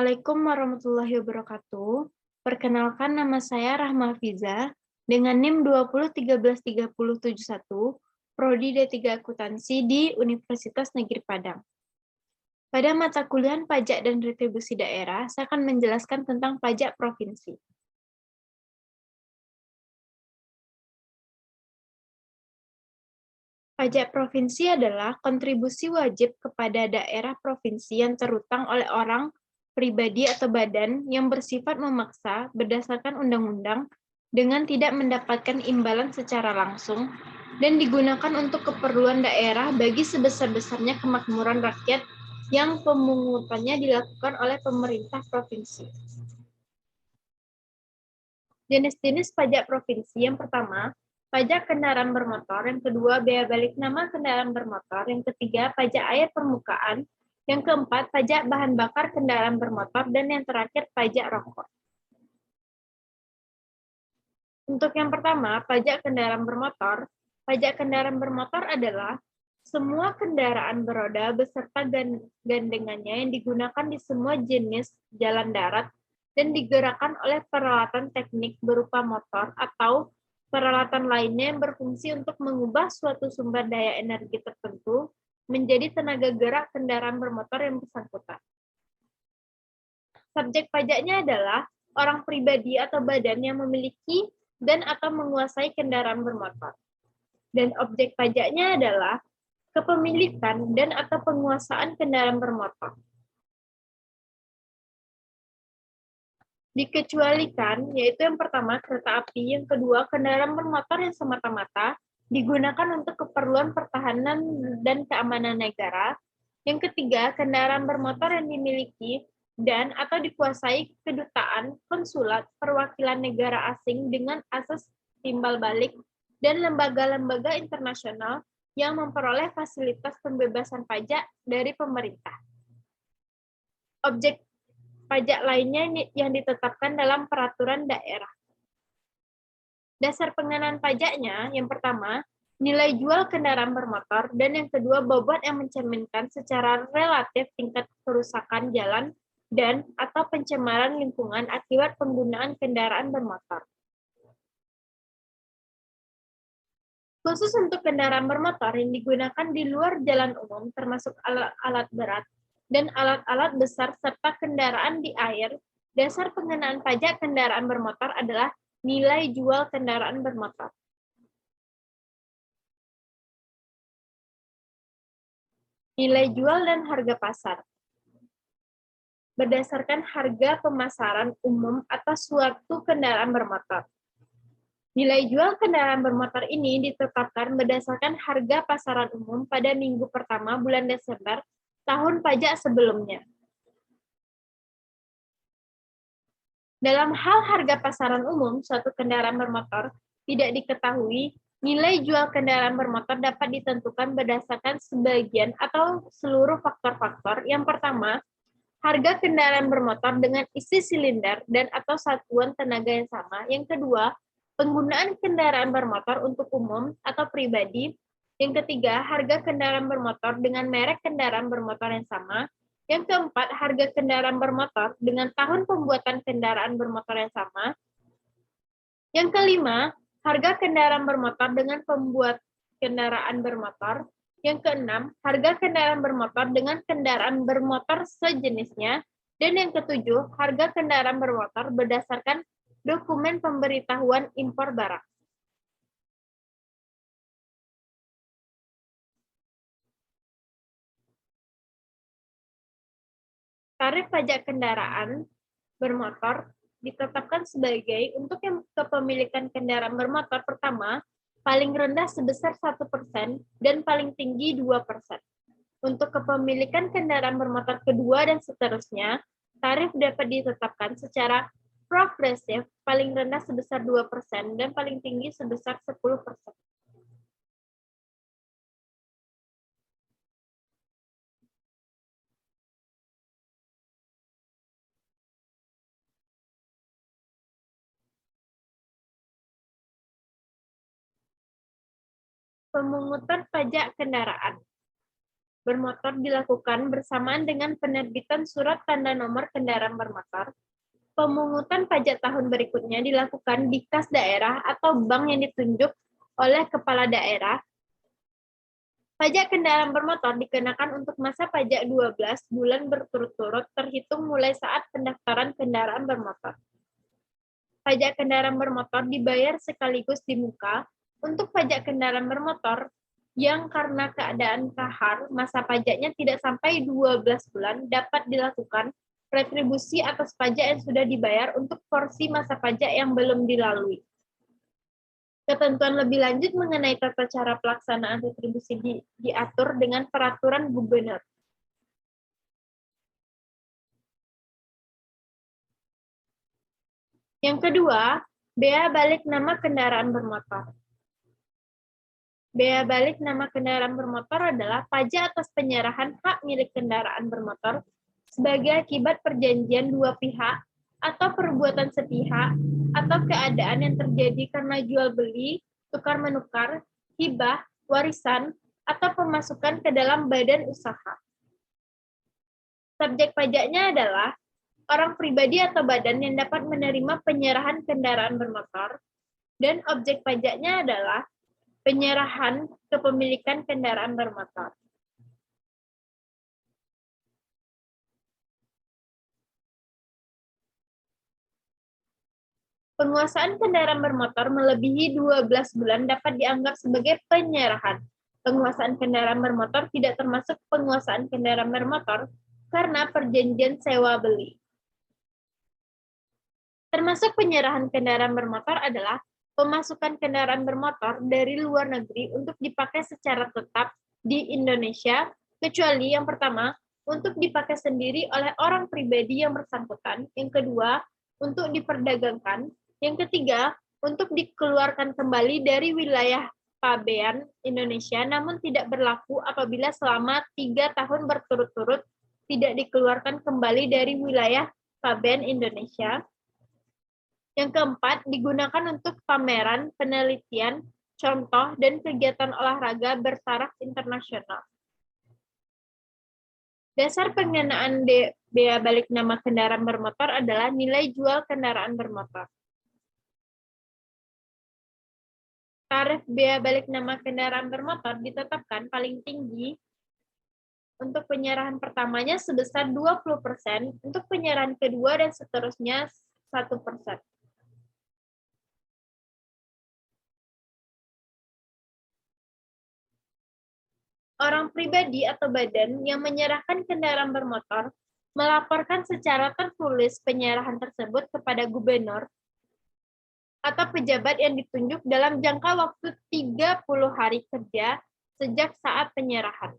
Assalamualaikum warahmatullahi wabarakatuh. Perkenalkan, nama saya Rahma Fiza dengan NIM 201317371, Prodi D3 Akuntansi di Universitas Negeri Padang. Pada mata kuliah Pajak dan Retribusi Daerah, saya akan menjelaskan tentang pajak provinsi. Pajak provinsi adalah kontribusi wajib kepada daerah provinsi yang terutang oleh orang, pribadi atau badan yang bersifat memaksa berdasarkan undang-undang dengan tidak mendapatkan imbalan secara langsung dan digunakan untuk keperluan daerah bagi sebesar-besarnya kemakmuran rakyat yang pemungutannya dilakukan oleh pemerintah provinsi. Jenis-jenis pajak provinsi yang pertama, pajak kendaraan bermotor, yang kedua, bea balik nama kendaraan bermotor, yang ketiga, pajak air permukaan, yang keempat, pajak bahan bakar kendaraan bermotor, dan yang terakhir, pajak rokok. Untuk yang pertama, pajak kendaraan bermotor. Pajak kendaraan bermotor adalah semua kendaraan beroda beserta gandengannya yang digunakan di semua jenis jalan darat dan digerakkan oleh peralatan teknik berupa motor atau peralatan lainnya yang berfungsi untuk mengubah suatu sumber daya energi tertentu menjadi tenaga gerak kendaraan bermotor yang bersangkutan. Subjek pajaknya adalah orang pribadi atau badan yang memiliki dan atau menguasai kendaraan bermotor. Dan objek pajaknya adalah kepemilikan dan atau penguasaan kendaraan bermotor. Dikecualikan, yaitu yang pertama kereta api, yang kedua kendaraan bermotor yang semata-mata digunakan untuk keperluan pertahanan dan keamanan negara, yang ketiga kendaraan bermotor yang dimiliki dan atau dikuasai kedutaan, konsulat, perwakilan negara asing dengan asas timbal balik, dan lembaga-lembaga internasional yang memperoleh fasilitas pembebasan pajak dari pemerintah. Objek pajak lainnya yang ditetapkan dalam peraturan daerah. Dasar pengenaan pajaknya, yang pertama, nilai jual kendaraan bermotor, dan yang kedua, bobot yang mencerminkan secara relatif tingkat kerusakan jalan dan atau pencemaran lingkungan akibat penggunaan kendaraan bermotor. Khusus untuk kendaraan bermotor yang digunakan di luar jalan umum, termasuk alat-alat berat dan alat-alat besar serta kendaraan di air, dasar pengenaan pajak kendaraan bermotor adalah nilai jual kendaraan bermotor. Nilai jual dan harga pasar. Berdasarkan harga pemasaran umum atas suatu kendaraan bermotor. Nilai jual kendaraan bermotor ini ditetapkan berdasarkan harga pasaran umum pada minggu pertama bulan Desember tahun pajak sebelumnya. Dalam hal harga pasaran umum suatu kendaraan bermotor tidak diketahui, nilai jual kendaraan bermotor dapat ditentukan berdasarkan sebagian atau seluruh faktor-faktor. Yang pertama, harga kendaraan bermotor dengan isi silinder dan atau satuan tenaga yang sama. Yang kedua, penggunaan kendaraan bermotor untuk umum atau pribadi. Yang ketiga, harga kendaraan bermotor dengan merek kendaraan bermotor yang sama. Yang keempat, harga kendaraan bermotor dengan tahun pembuatan kendaraan bermotor yang sama. Yang kelima, harga kendaraan bermotor dengan pembuat kendaraan bermotor. Yang keenam, harga kendaraan bermotor dengan kendaraan bermotor sejenisnya. Dan yang ketujuh, harga kendaraan bermotor berdasarkan dokumen pemberitahuan impor barang. Tarif pajak kendaraan bermotor ditetapkan sebagai untuk yang kepemilikan kendaraan bermotor pertama, paling rendah sebesar 1% dan paling tinggi 2%. Untuk kepemilikan kendaraan bermotor kedua dan seterusnya, tarif dapat ditetapkan secara progresif, paling rendah sebesar 2% dan paling tinggi sebesar 10%. Pemungutan pajak kendaraan. bermotor dilakukan bersamaan dengan penerbitan surat tanda nomor kendaraan bermotor, pemungutan pajak tahun berikutnya dilakukan di kas daerah atau bank yang ditunjuk oleh kepala daerah. Pajak kendaraan bermotor dikenakan untuk masa pajak 12 bulan berturut-turut terhitung mulai saat pendaftaran kendaraan bermotor. Pajak kendaraan bermotor dibayar sekaligus di muka. Untuk pajak kendaraan bermotor yang karena keadaan kahar, masa pajaknya tidak sampai 12 bulan, dapat dilakukan retribusi atas pajak yang sudah dibayar untuk porsi masa pajak yang belum dilalui. Ketentuan lebih lanjut mengenai tata cara pelaksanaan retribusi diatur dengan peraturan gubernur. Yang kedua, bea balik nama kendaraan bermotor. Bea balik nama kendaraan bermotor adalah pajak atas penyerahan hak milik kendaraan bermotor sebagai akibat perjanjian dua pihak atau perbuatan sepihak atau keadaan yang terjadi karena jual beli, tukar menukar, hibah, warisan, atau pemasukan ke dalam badan usaha. Subjek pajaknya adalah orang pribadi atau badan yang dapat menerima penyerahan kendaraan bermotor, dan objek pajaknya adalah penyerahan kepemilikan kendaraan bermotor. Penguasaan kendaraan bermotor melebihi 12 bulan dapat dianggap sebagai penyerahan. Penguasaan kendaraan bermotor tidak termasuk penguasaan kendaraan bermotor karena perjanjian sewa beli. Termasuk penyerahan kendaraan bermotor adalah pemasukan kendaraan bermotor dari luar negeri untuk dipakai secara tetap di Indonesia, kecuali yang pertama, untuk dipakai sendiri oleh orang pribadi yang bersangkutan, yang kedua, untuk diperdagangkan, yang ketiga, untuk dikeluarkan kembali dari wilayah pabean Indonesia, namun tidak berlaku apabila selama 3 tahun berturut-turut tidak dikeluarkan kembali dari wilayah pabean Indonesia. Yang keempat, digunakan untuk pameran, penelitian, contoh, dan kegiatan olahraga bertaraf internasional. Dasar pengenaan bea balik nama kendaraan bermotor adalah nilai jual kendaraan bermotor. Tarif bea balik nama kendaraan bermotor ditetapkan paling tinggi untuk penyerahan pertamanya sebesar 20%, untuk penyerahan kedua dan seterusnya 1%. Orang pribadi atau badan yang menyerahkan kendaraan bermotor melaporkan secara tertulis penyerahan tersebut kepada gubernur atau pejabat yang ditunjuk dalam jangka waktu 30 hari kerja sejak saat penyerahan.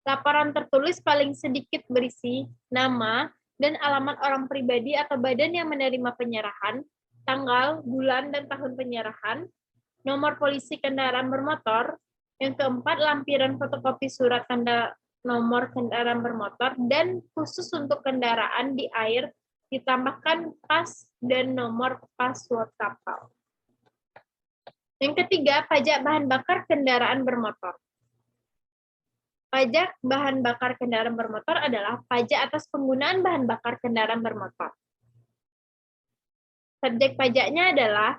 Laporan tertulis paling sedikit berisi nama dan alamat orang pribadi atau badan yang menerima penyerahan, tanggal, bulan, dan tahun penyerahan, nomor polisi kendaraan bermotor, yang keempat, lampiran fotokopi surat tanda nomor kendaraan bermotor, dan khusus untuk kendaraan di air, ditambahkan pas dan nomor password kapal. Yang ketiga, pajak bahan bakar kendaraan bermotor. Pajak bahan bakar kendaraan bermotor adalah pajak atas penggunaan bahan bakar kendaraan bermotor. Subjek pajaknya adalah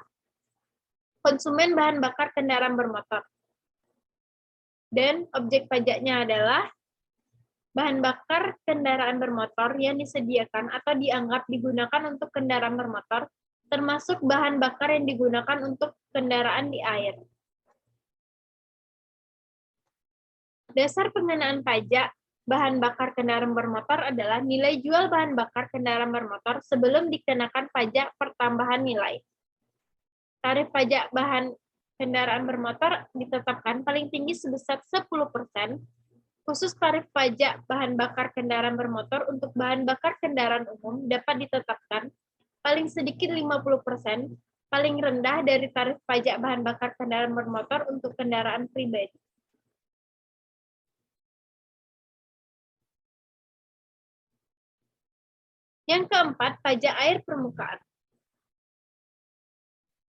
konsumen bahan bakar kendaraan bermotor. Dan objek pajaknya adalah bahan bakar kendaraan bermotor yang disediakan atau dianggap digunakan untuk kendaraan bermotor, termasuk bahan bakar yang digunakan untuk kendaraan di air. Dasar pengenaan pajak bahan bakar kendaraan bermotor adalah nilai jual bahan bakar kendaraan bermotor sebelum dikenakan pajak pertambahan nilai. Tarif pajak bahan kendaraan bermotor ditetapkan paling tinggi sebesar 10%, khusus tarif pajak bahan bakar kendaraan bermotor untuk bahan bakar kendaraan umum dapat ditetapkan paling sedikit 50%, paling rendah dari tarif pajak bahan bakar kendaraan bermotor untuk kendaraan pribadi. Yang keempat, pajak air permukaan.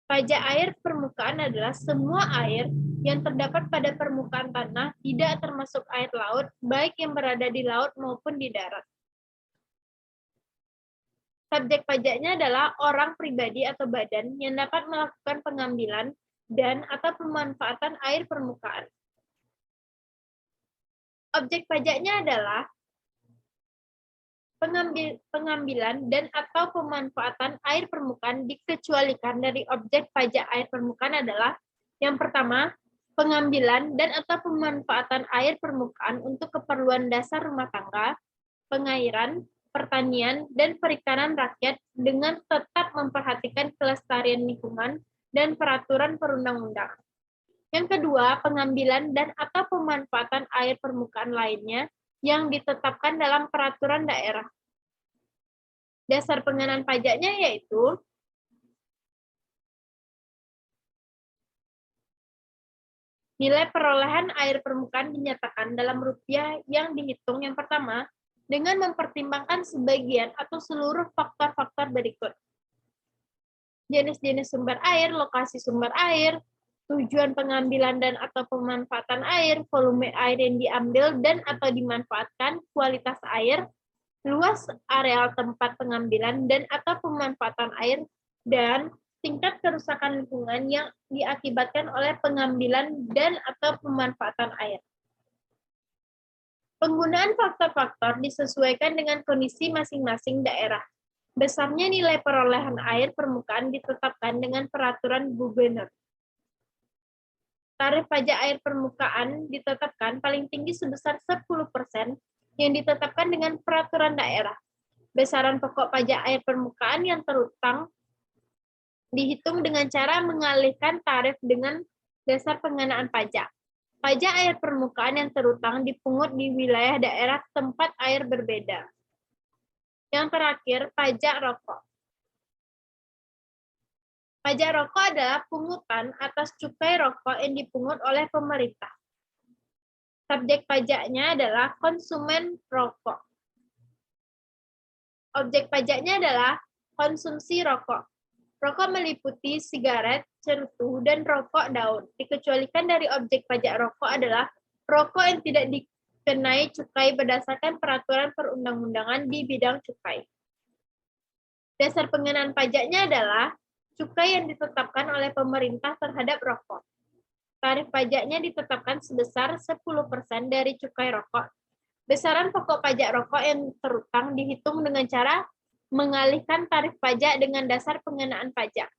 Pajak air permukaan adalah semua air yang terdapat pada permukaan tanah tidak termasuk air laut, baik yang berada di laut maupun di darat. Subjek pajaknya adalah orang pribadi atau badan yang dapat melakukan pengambilan dan atau pemanfaatan air permukaan. Objek pajaknya adalah pengambilan dan atau pemanfaatan air permukaan dikecualikan dari objek pajak air permukaan adalah yang pertama, pengambilan dan atau pemanfaatan air permukaan untuk keperluan dasar rumah tangga, pengairan, pertanian, dan perikanan rakyat dengan tetap memperhatikan kelestarian lingkungan dan peraturan perundang-undangan. Yang kedua, pengambilan dan atau pemanfaatan air permukaan lainnya yang ditetapkan dalam peraturan daerah. Dasar pengenaan pajaknya yaitu nilai perolehan air permukaan dinyatakan dalam rupiah yang dihitung yang pertama dengan mempertimbangkan sebagian atau seluruh faktor-faktor berikut. Jenis-jenis sumber air, lokasi sumber air, tujuan pengambilan dan atau pemanfaatan air, volume air yang diambil dan atau dimanfaatkan, kualitas air, luas areal tempat pengambilan dan atau pemanfaatan air, dan tingkat kerusakan lingkungan yang diakibatkan oleh pengambilan dan atau pemanfaatan air. Penggunaan faktor-faktor disesuaikan dengan kondisi masing-masing daerah. Besarnya nilai perolehan air permukaan ditetapkan dengan peraturan gubernur. Tarif pajak air permukaan ditetapkan paling tinggi sebesar 10% yang ditetapkan dengan peraturan daerah. Besaran pokok pajak air permukaan yang terutang dihitung dengan cara mengalihkan tarif dengan dasar pengenaan pajak. Pajak air permukaan yang terutang dipungut di wilayah daerah tempat air berbeda. Yang terakhir, pajak rokok. Pajak rokok adalah pungutan atas cukai rokok yang dipungut oleh pemerintah. Subjek pajaknya adalah konsumen rokok. Objek pajaknya adalah konsumsi rokok. Rokok meliputi sigaret, cerutu, dan rokok daun. Dikecualikan dari objek pajak rokok adalah rokok yang tidak dikenai cukai berdasarkan peraturan perundang-undangan di bidang cukai. Dasar pengenaan pajaknya adalah cukai yang ditetapkan oleh pemerintah terhadap rokok. Tarif pajaknya ditetapkan sebesar 10% dari cukai rokok. Besaran pokok pajak rokok yang terutang dihitung dengan cara mengalihkan tarif pajak dengan dasar pengenaan pajak.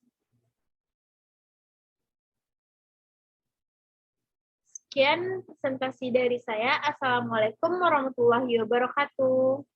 Sekian presentasi dari saya. Assalamualaikum warahmatullahi wabarakatuh.